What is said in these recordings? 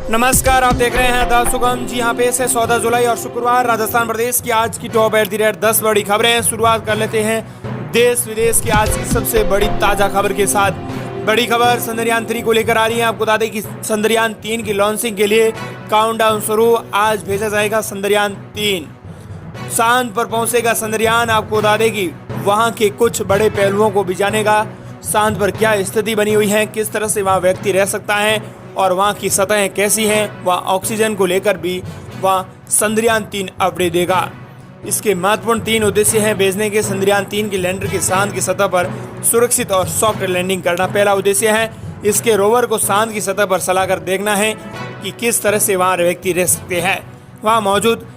नमस्कार, आप देख रहे हैं द सुगम। जी हाँ, पेश है 14 जुलाई और शुक्रवार राजस्थान प्रदेश की आज की टॉप एट द रेट 10 बड़ी खबरें। शुरुआत कर लेते हैं देश विदेश की आज की सबसे बड़ी ताजा खबर के साथ। बड़ी खबर चंद्रयान 3 को लेकर आ रही है। आपको बता दें कि चंद्रयान 3 की लॉन्चिंग के लिए काउंटडाउन शुरू। आज भेजा जाएगा चंद्रयान 3, चांद पर पहुंचेगा चंद्रयान। आपको बता दें कि वहां के कुछ बड़े पहलुओं को भी जानेगा। चांद पर क्या स्थिति बनी हुई है, किस तरह से वहां व्यक्ति रह सकता है और वहां की सतहें कैसी हैं, वहां ऑक्सीजन को लेकर भी वहां चंद्रयान 3 अपडेट देगा। इसके महत्वपूर्ण 3 उद्देश्य हैं भेजने के। चंद्रयान 3 के लैंडर के चांद की सतह पर सुरक्षित और सॉफ्ट लैंडिंग करना पहला उद्देश्य है। इसके रोवर को चांद की सतह पर चलाकर देखना है कि किस तरह से वहां व्यक्ति रह सकते हैं। वहां मौजूद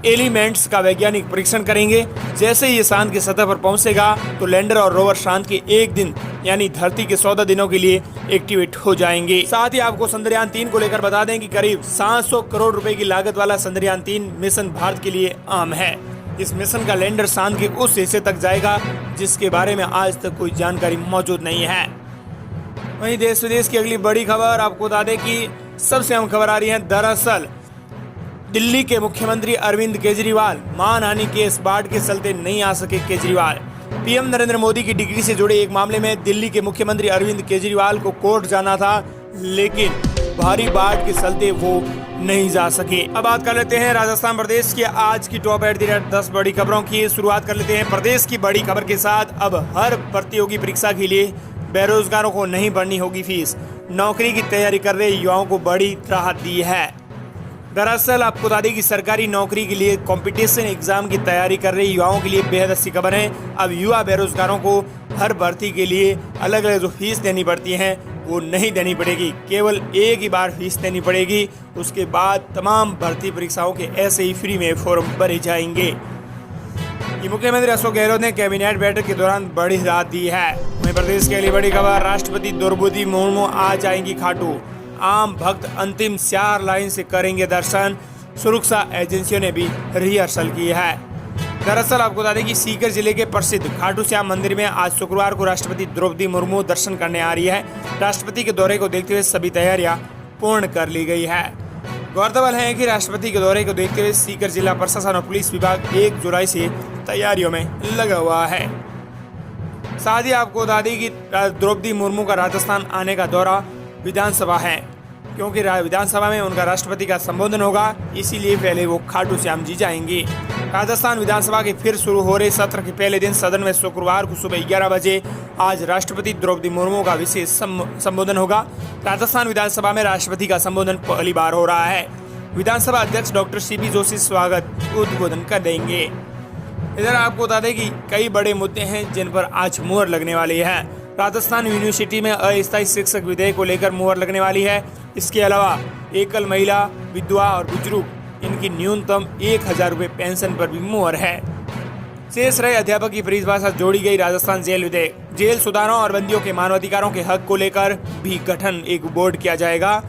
एलिमेंट्स का वैज्ञानिक परीक्षण करेंगे। जैसे ही ये चांद की सतह पर पहुंचेगा तो लैंडर और रोवर चांद के एक दिन यानी धरती के 14 दिनों के लिए एक्टिवेट हो जाएंगे। साथ ही आपको चंद्रयान 3 को लेकर बता दें कि करीब 700 करोड़ रुपए की लागत वाला चंद्रयान 3 मिशन भारत के लिए आम है। इस मिशन का लैंडर चांद के उस हिस्से तक जाएगा जिसके बारे में आज तक कोई जानकारी मौजूद नहीं है। वहीं देश विदेश की अगली बड़ी खबर आपको बता दें कि सबसे अहम खबर आ रही है। दरअसल दिल्ली के मुख्यमंत्री अरविंद केजरीवाल मानहानि केस बाढ़ के चलते नहीं आ सके। केजरीवाल पीएम नरेंद्र मोदी की डिग्री से जुड़े एक मामले में दिल्ली के मुख्यमंत्री अरविंद केजरीवाल को कोर्ट जाना था, लेकिन भारी बाढ़ के चलते वो नहीं जा सके। अब बात कर लेते हैं राजस्थान प्रदेश के आज की टॉप एट द रेट 10 बड़ी खबरों की। शुरुआत कर लेते हैं प्रदेश की बड़ी खबर के साथ। अब हर प्रतियोगी परीक्षा के लिए बेरोजगारों को नहीं भरनी होगी फीस। नौकरी की तैयारी कर रहे युवाओं को बड़ी राहत दी है। दरअसल आपको बता दें कि सरकारी नौकरी के लिए कंपटीशन एग्जाम की तैयारी कर रहे युवाओं के लिए बेहद अच्छी खबर है। अब युवा बेरोजगारों को हर भर्ती के लिए अलग अलग जो फीस देनी पड़ती है वो नहीं देनी पड़ेगी। केवल एक ही बार फीस देनी पड़ेगी। उसके बाद तमाम भर्ती परीक्षाओं के ऐसे ही फ्री में फॉर्म भरे जाएंगे। ये मुख्यमंत्री अशोक गहलोत ने कैबिनेट बैठक के दौरान बड़ी राहत दी है। वहीं प्रदेश के लिए बड़ी खबर, राष्ट्रपति द्रौपदी मुर्मू आज आएंगी खाटू। आम भक्त अंतिम 4 लाइन से करेंगे दर्शन। सुरक्षा एजेंसियों ने भी रिहर्सल की है। दरअसल आपको बता दें कि सीकर जिले के प्रसिद्ध खाटू श्याम मंदिर में आज शुक्रवार को राष्ट्रपति द्रौपदी मुर्मू दर्शन करने आ रही है। राष्ट्रपति के दौरे को देखते हुए सभी तैयारियां पूर्ण कर ली गई है। गौरतलब है कि राष्ट्रपति के दौरे को देखते हुए सीकर जिला प्रशासन और पुलिस विभाग 1 जुलाई से तैयारियों में लगा हुआ है। साथ ही आपको बता दें कि द्रौपदी मुर्मू का राजस्थान आने का दौरा विधानसभा है, क्योंकि विधानसभा में उनका राष्ट्रपति का संबोधन होगा, इसीलिए पहले वो खाटू श्याम जी जाएंगे। राजस्थान विधानसभा के फिर शुरू हो रहे सत्र के पहले दिन सदन में शुक्रवार को सुबह 11 बजे आज राष्ट्रपति द्रौपदी मुर्मू का विशेष संबोधन होगा। राजस्थान विधानसभा में राष्ट्रपति का संबोधन पहली बार हो रहा है। विधानसभा अध्यक्ष डॉक्टर सीपी जोशी स्वागत उद्बोधन कर देंगे। इधर आपको बता दें कि कई बड़े मुद्दे हैं जिन पर आज मुहर लगने वाली है। राजस्थान यूनिवर्सिटी में अस्थायी शिक्षक विधेयक को लेकर मुहर लगने वाली है। इसके अलावा एकल महिला, विधवा और बुजुर्ग इनकी न्यूनतम 1000 रुपये पेंशन पर भी मुहर है। शेष रहे अध्यापक की परिभाषा जोड़ी गई राजस्थान जेल विधेयक। जेल सुधारों और बंदियों के मानवाधिकारों के हक को लेकर भी गठन एक बोर्ड किया जाएगा।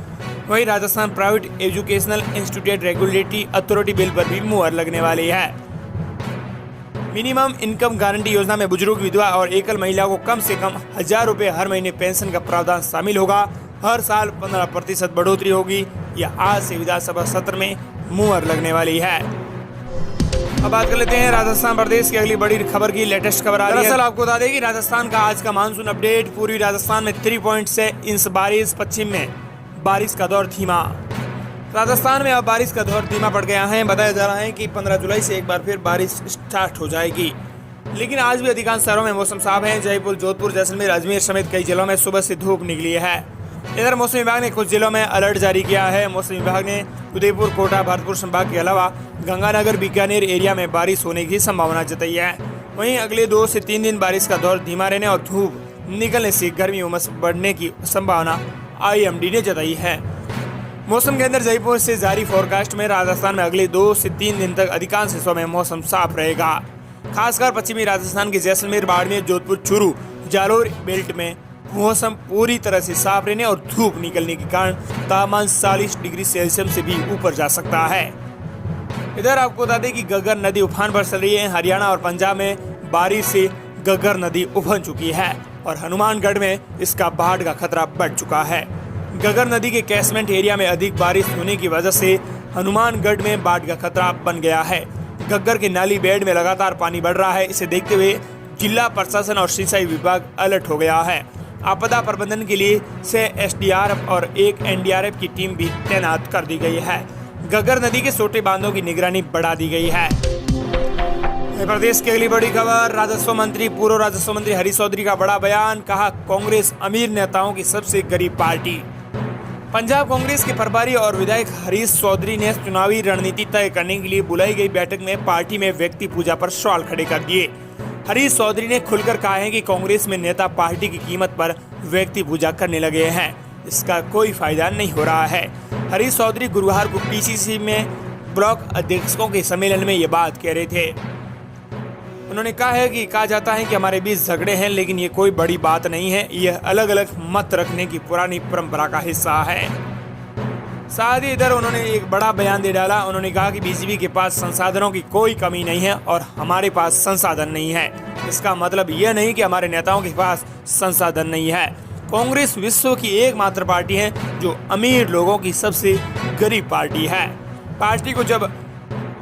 वहीं Rajasthan private educational institute regulatory authority bill पर भी मुहर लगने वाली है। मिनिमम इनकम गारंटी योजना में बुजुर्ग, विधवा और एकल महिला को कम से कम 1000 रुपये हर महीने पेंशन का प्रावधान शामिल होगा। हर साल 15% बढ़ोतरी होगी। यह आज से विधानसभा सत्र में मुहर लगने वाली है। अब बात कर लेते हैं राजस्थान प्रदेश की अगली बड़ी खबर की। लेटेस्ट खबर आ रही है। दरअसल आपको बता दें कि राजस्थान का आज का मानसून अपडेट। पूर्वी राजस्थान में 3.6 इंच बारिश, पश्चिम में बारिश का दौर धीमा। राजस्थान में अब बारिश का दौर धीमा पड़ गया है। बताया जा रहा है कि 15 जुलाई से एक बार फिर बारिश स्टार्ट हो जाएगी, लेकिन आज भी अधिकांश शहरों में मौसम साफ है। जयपुर, जोधपुर, जैसलमेर, अजमेर समेत कई जिलों में सुबह से धूप निकली है। इधर मौसम विभाग ने कुछ जिलों में अलर्ट जारी किया है। मौसम विभाग ने उदयपुर, कोटा, भरतपुर संभाग के अलावा गंगानगर, बीकानेर एरिया में बारिश होने की संभावना जताई है। वहीं अगले 2 से 3 दिन बारिश का दौर धीमा रहने और धूप निकलने से गर्मी उमस बढ़ने की संभावना IMD ने जताई है। मौसम केंद्र जयपुर से जारी फोरकास्ट में राजस्थान में अगले 2 से 3 दिन तक अधिकांश हिस्सों में मौसम साफ रहेगा। खासकर पश्चिमी राजस्थान के जैसलमेर, बाड़मेर, जोधपुर, चूरू, जालोर बेल्ट में मौसम पूरी तरह से साफ रहने और धूप निकलने के कारण तापमान 40 डिग्री सेल्सियस से भी ऊपर जा सकता है। इधर आपको बता दें कि घग्गर नदी उफान पर चल रही है। हरियाणा और पंजाब में बारिश से घग्गर नदी उफन चुकी है और हनुमानगढ़ में इसका बाढ़ का खतरा बढ़ चुका है। घग्गर नदी के कैचमेंट एरिया में अधिक बारिश होने की वजह से हनुमानगढ़ में बाढ़ का खतरा बन गया है। घग्गर के नाली बेड में लगातार पानी बढ़ रहा है। इसे देखते हुए जिला प्रशासन और सिंचाई विभाग अलर्ट हो गया है। आपदा प्रबंधन के लिए 6 एसडीआरएफ और 1 एनडीआरएफ की टीम भी तैनात कर दी गई है। घग्गर नदी के छोटे बांधों की निगरानी बढ़ा दी गई है। प्रदेश की अगली बड़ी खबर, पूर्व राजस्व मंत्री हरीश चौधरी का बड़ा बयान, कहा कांग्रेस अमीर नेताओं की सबसे गरीब पार्टी। पंजाब कांग्रेस के प्रभारी और विधायक हरीश चौधरी ने चुनावी रणनीति तय करने के लिए बुलाई गई बैठक में पार्टी में व्यक्ति पूजा पर सवाल खड़े कर दिए। हरीश चौधरी ने खुलकर कहा है कि कांग्रेस में नेता पार्टी की कीमत पर व्यक्ति पूजा करने लगे हैं, इसका कोई फायदा नहीं हो रहा है। हरीश चौधरी गुरुवार को पीसीसी में ब्लॉक अध्यक्षों के सम्मेलन में ये बात कह रहे थे। उन्होंने कहा जाता है कि हमारे बीच झगड़े हैं, लेकिन ये कोई बड़ी बात नहीं है। यह अलग अलग मत रखने की पुरानी परंपरा का हिस्सा है। साथ ही इधर उन्होंने एक बड़ा बयान दे डाला। उन्होंने कहा कि बीजेपी के पास संसाधनों की कोई कमी नहीं है और हमारे पास संसाधन नहीं है। इसका मतलब यह नहीं कि हमारे नेताओं के पास संसाधन नहीं है। कांग्रेस विश्व की एकमात्र पार्टी है जो अमीर लोगों की सबसे गरीब पार्टी है। पार्टी को जब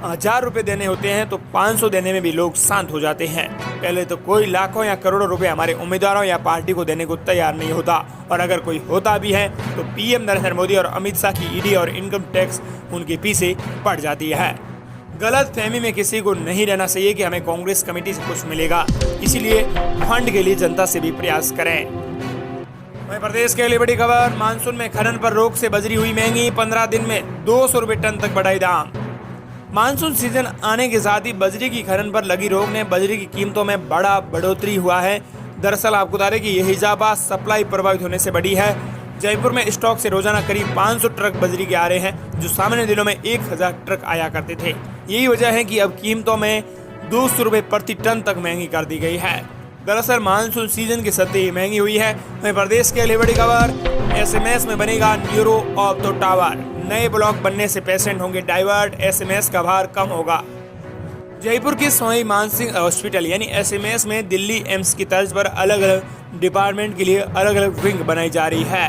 1000 रुपए देने होते हैं तो 500 देने में भी लोग शांत हो जाते हैं। पहले तो कोई लाखों या करोड़ों रुपए हमारे उम्मीदवारों या पार्टी को देने को तैयार नहीं होता, और अगर कोई होता भी है तो पीएम नरेंद्र मोदी और अमित शाह की ईडी और इनकम टैक्स उनके पीछे पड़ जाती है। गलत फहमी में किसी को नहीं रहना चाहिए कि हमें कांग्रेस कमेटी से कुछ मिलेगा, इसीलिए फंड के लिए जनता से भी प्रयास करें। वहीं प्रदेश के लिए बड़ी खबर, मानसून में खनन पर रोक से बजरी हुई महंगी, 15 दिन में 200 रुपए टन तक बढ़ाई दाम। मानसून सीजन आने के साथ ही बजरी की खनन पर लगी रोक ने बजरी की कीमतों में बड़ा बढ़ोतरी हुआ है। दरअसल आपको बता दें कि यह इजाफा सप्लाई प्रभावित होने से बढ़ी है। जयपुर में स्टॉक से रोजाना करीब 500 ट्रक बजरी के आ रहे हैं, जो सामान्य दिनों में 1000 ट्रक आया करते थे। यही वजह है कि अब कीमतों में 200 रुपए प्रति टन तक महंगी कर दी गई है। दरअसल मानसून सीजन के साथ ही महंगी हुई है। वहीं प्रदेश के लिए बड़ी खबर, एसएमएस में बनेगा न्यूरो ऑप्टो टावर, नए ब्लॉक बनने से पेशेंट होंगे डाइवर्ट, एसएमएस का भार कम होगा। जयपुर के स्वामी मानसिंह हॉस्पिटल यानी एसएमएस में दिल्ली एम्स की तर्ज पर अलग अलग डिपार्टमेंट के लिए अलग अलग विंग बनाई जा रही है।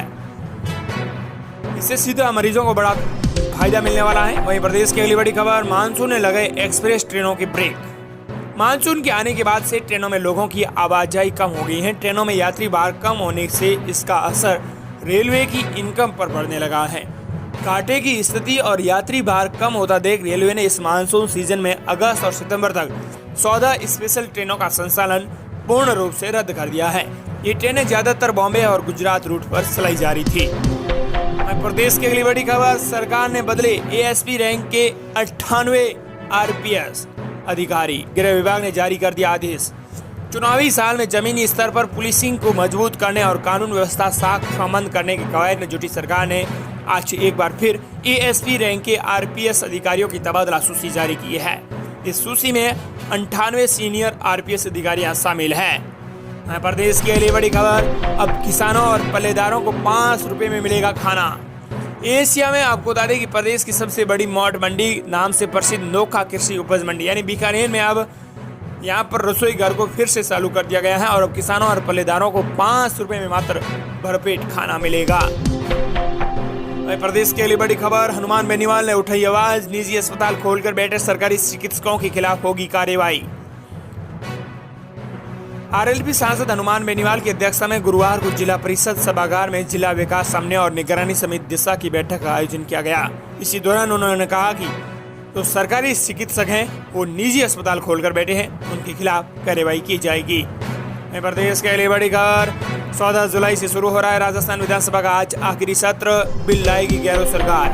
इससे सीधा मरीजों को बड़ा फायदा मिलने वाला है। वहीं प्रदेश की अगली बड़ी खबर, मानसून ने लगाए एक्सप्रेस ट्रेनों के ब्रेक। मानसून के आने के बाद से ट्रेनों में लोगों की आवाजाही कम हो गई है। ट्रेनों में यात्री भार कम होने से इसका असर रेलवे की इनकम पर पड़ने लगा है। घाटे की स्थिति और यात्री भार कम होता देख रेलवे ने इस मानसून सीजन में अगस्त और सितंबर तक 14 स्पेशल ट्रेनों का संचालन पूर्ण रूप से रद्द कर दिया है। ये ट्रेनें ज्यादातर बॉम्बे और गुजरात रूट पर चलाई जा रही थी। प्रदेश की अगली बड़ी खबर, सरकार ने बदले एएसपी रैंक के 98 आरपीएस अधिकारी, गृह विभाग ने जारी कर दिया आदेश। चुनावी साल में जमीनी स्तर पर पुलिसिंग को मजबूत करने और कानून व्यवस्था साख संबंध करने के कवायद में जुटी सरकार ने आज एक बार फिर एएसपी रैंक के आरपीएस अधिकारियों की तबादला सूची जारी की है। इस सूची में 98 सीनियर आरपीएस अधिकारियां शामिल हैं। प्रदेश की अगली बड़ी खबर, अब किसानों और पल्लेदारों को 5 रुपए में मिलेगा खाना। एशिया में आपको बता दें कि प्रदेश की सबसे बड़ी मोट मंडी नाम से प्रसिद्ध नोखा कृषि उपज मंडी यानी बीकानेर में अब यहाँ पर रसोई घर को फिर से चालू कर दिया गया है और अब किसानों और पल्लेदारों को 5 रुपए में मात्र भरपेट खाना मिलेगा। प्रदेश के लिए बड़ी खबर, हनुमान बेनीवाल ने उठाई आवाज, निजी अस्पताल खोलकर बैठे सरकारी चिकित्सकों के खिलाफ होगी कार्रवाई। आरएलपी सांसद हनुमान बेनीवाल की अध्यक्षता में गुरुवार को जिला परिषद सभागार में जिला विकास समन्वय और निगरानी समिति दिशा की बैठक का आयोजन किया गया। इसी दौरान उन्होंने कहा कि तो सरकारी चिकित्सक हैं वो निजी अस्पताल खोलकर बैठे हैं, उनके खिलाफ कार्रवाई की जाएगी। प्रदेश के लिए बड़ी खबर, 14 जुलाई से शुरू हो रहा है राजस्थान विधानसभा का आज आखिरी सत्र, बिल लाएगी गहलोत सरकार।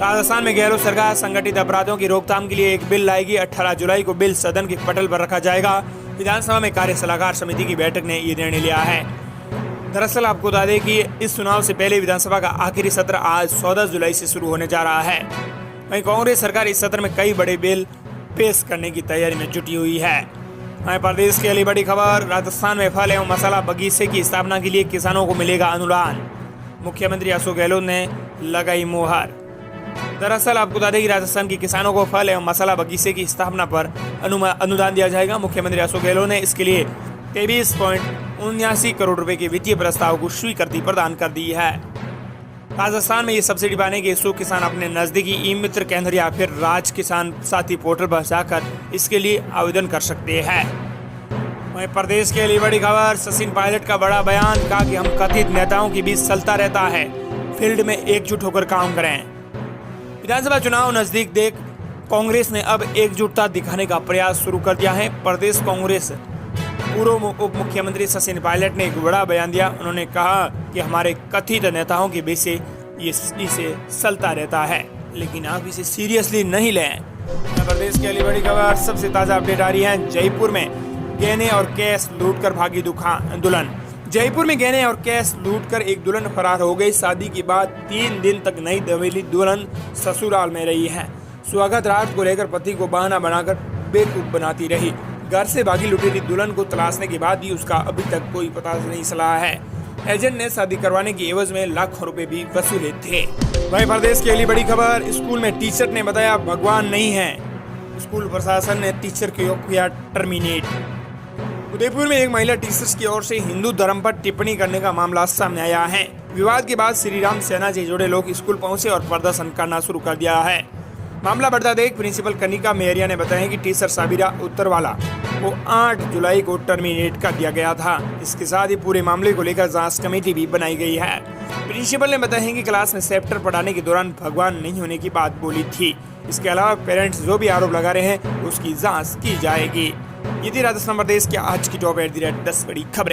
राजस्थान में गहलोत सरकार संगठित अपराधों की रोकथाम के लिए एक बिल लाएगी। 18 जुलाई को बिल सदन के पटल पर रखा जाएगा। विधानसभा में कार्य सलाहकार समिति की बैठक ने ये निर्णय लिया है। दरअसल आपको बता दें कि इस चुनाव से पहले विधानसभा का आखिरी सत्र आज 14 जुलाई से शुरू होने जा रहा है। वहीं कांग्रेस सरकार इस सत्र में कई बड़े बिल पेश करने की तैयारी में जुटी हुई है। प्रदेश के लिए बड़ी खबर, राजस्थान में फल एवं मसाला बगीचे की स्थापना के लिए किसानों को मिलेगा अनुदान। मुख्यमंत्री अशोक गहलोत ने लगाई मुहर। दरअसल आपको बता दें कि राजस्थान के किसानों को फल एवं मसाला बगीचे की स्थापना पर अनुदान दिया जाएगा। मुख्यमंत्री अशोक गहलोत ने इसके लिए 23.79 करोड़ रुपए के वित्तीय प्रस्ताव को स्वीकृति प्रदान कर दी है। राजस्थान में ये सब्सिडी पाने के इच्छुक किसान अपने नजदीकी ई मित्र केंद्र या फिर राज किसान साथी पोर्टल पर जाकर इसके लिए आवेदन कर सकते हैं। वहीं प्रदेश के लिए बड़ी खबर, सचिन पायलट का बड़ा बयान, कहा कि हम कथित नेताओं के बीच चलता रहता है, फील्ड में एकजुट होकर काम करें। विधानसभा चुनाव नजदीक देख कांग्रेस ने अब एकजुटता दिखाने का प्रयास शुरू कर दिया है। प्रदेश कांग्रेस पूर्व उप मुख्यमंत्री सचिन पायलट ने एक बड़ा बयान दिया। उन्होंने कहा कि हमारे कथित नेताओं के बीच से ये इसे चलता रहता है, लेकिन आप इसे सीरियसली नहीं लें। प्रदेश के लिए बड़ी खबर, सबसे ताजा अपडेट आ रही है। जयपुर में गहने और कैश लूटकर भागी दुल्हन। जयपुर में गहने और कैश लूटकर एक दुल्हन फरार हो गई। शादी के बाद 3 दिन तक नई दवेली दुल्हन ससुराल में रही है। स्वागत रात को लेकर पति को बहाना बनाकर बेवकूफ बनाती रही। घर से भागी लुटेरी दुल्हन को तलाशने के बाद भी उसका अभी तक कोई पता नहीं चला है। एजेंट ने शादी करवाने की एवज में लाखों रुपए भी वसूले थे। वहीं प्रदेश के लिए बड़ी खबर, स्कूल में टीचर ने बताया भगवान नहीं है। स्कूल प्रशासन ने टीचर को किया टर्मिनेट। उदयपुर में एक महिला टीचर्स की ओर से हिंदू धर्म पर टिप्पणी करने का मामला सामने आया है। विवाद के बाद श्री राम सेना से जुड़े लोग स्कूल पहुंचे और प्रदर्शन करना शुरू कर दिया है। मामला बढ़ता देख प्रिंसिपल कनिका मेहरिया ने बताया कि टीचर साबिरा उत्तरवाला को 8 जुलाई को टर्मिनेट कर दिया गया था। इसके साथ ही पूरे मामले को लेकर जांच कमेटी भी बनाई गई है। प्रिंसिपल ने बताया कि क्लास में चैप्टर पढ़ाने के दौरान भगवान नहीं होने की बात बोली थी। इसके अलावा पेरेंट्स जो भी आरोप लगा रहे हैं उसकी जांच की जाएगी। ये थी राजस्थान प्रदेश के आज की टॉप 10 बड़ी खबरें।